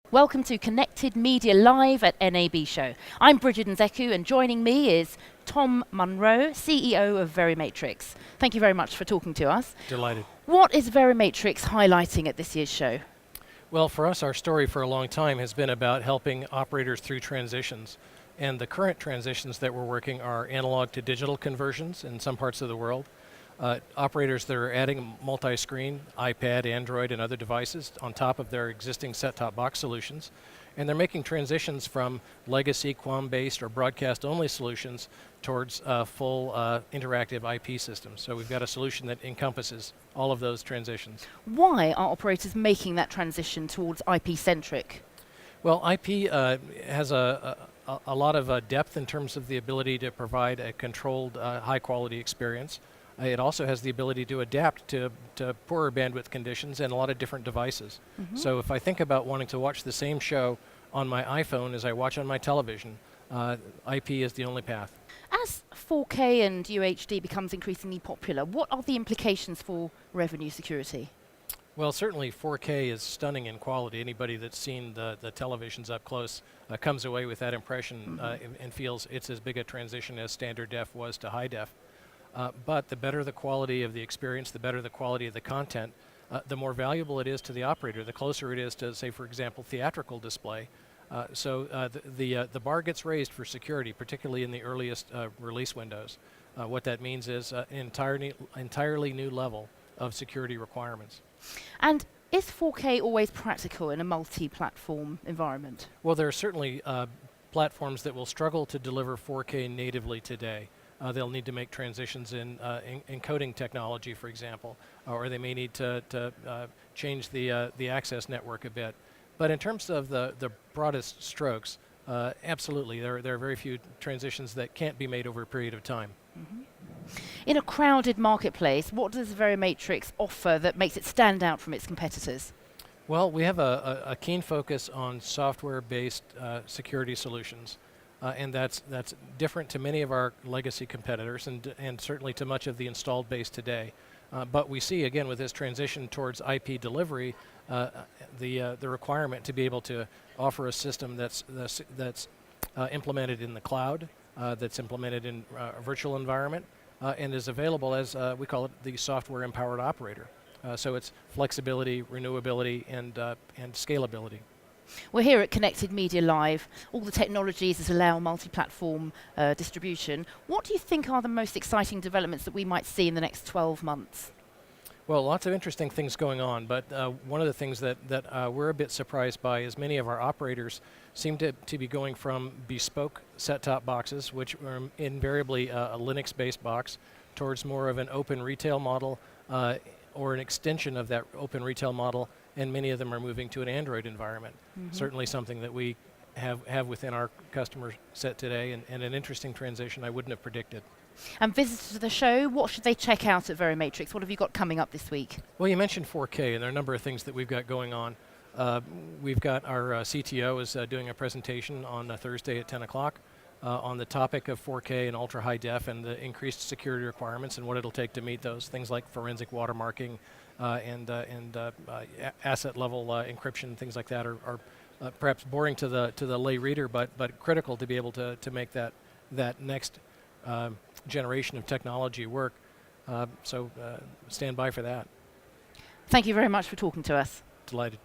Welcome to Connected Media Live at NAB Show. I'm Bridget Nzeku, and joining me is Tom Munro, CEO of Verimatrix. Thank you very much for talking to us. Delighted. What is Verimatrix highlighting at this year's show? Well, for us, our story for a long time has been about helping operators through transitions. And the current transitions that we're working are analog to digital conversions in some parts of the world. Operators that are adding multi-screen, iPad, Android, and other devices on top of their existing set-top box solutions. And they're making transitions from legacy QAM-based or broadcast-only solutions towards full interactive IP systems. So we've got a solution that encompasses all of those transitions. Why are operators making that transition towards IP-centric? Well, IP has a lot of depth in terms of the ability to provide a controlled, high-quality experience. It also has the ability to adapt to poorer bandwidth conditions and a lot of different devices. So if I think about wanting to watch the same show on my iPhone as I watch on my television, IP is the only path. As 4K and UHD becomes increasingly popular, what are the implications for revenue security? Well, certainly 4K is stunning in quality. Anybody that's seen the televisions up close comes away with that impression and feels it's as big a transition as standard def was to high def. But the better the quality of the experience, the better the quality of the content, the more valuable it is to the operator, the closer it is to, say, for example, theatrical display. So the bar gets raised for security, particularly in the earliest release windows. What that means is an entirely new level of security requirements. And is 4K always practical in a multi-platform environment? Well, there are certainly platforms that will struggle to deliver 4K natively today. They'll need to make transitions in encoding technology, for example, or they may need to change the access network a bit. But in terms of the broadest strokes, absolutely, there are very few transitions that can't be made over a period of time. In a crowded marketplace, what does Verimatrix offer that makes it stand out from its competitors? Well, we have a keen focus on software-based security solutions. And that's different to many of our legacy competitors and certainly to much of the installed base today. But we see, again, with this transition towards IP delivery, the requirement to be able to offer a system that's implemented in the cloud, that's implemented in a virtual environment, and is available as, we call it, the software-empowered operator. So it's flexibility, renewability, and scalability. We're here at Connected Media Live, all the technologies that allow multi-platform distribution. What do you think are the most exciting developments that we might see in the next 12 months? Well, lots of interesting things going on, but one of the things that we're a bit surprised by is many of our operators seem to be going from bespoke set-top boxes, which are invariably a Linux-based box, towards more of an open retail model or an extension of that open retail model, and many of them are moving to an Android environment. Certainly something that we have within our customer set today, and an interesting transition I wouldn't have predicted. And visitors to the show, what should they check out at Verimatrix? What have you got coming up this week? Well, you mentioned 4K, and there are a number of things that we've got going on. We've got our CTO is doing a presentation on Thursday at 10 o'clock on the topic of 4K and ultra high def and the increased security requirements and what it'll take to meet those. Things like forensic watermarking and asset level encryption, things like that are perhaps boring to the lay reader, but critical to be able to make that next generation of technology work. So stand by for that. Thank you very much for talking to us. Delighted.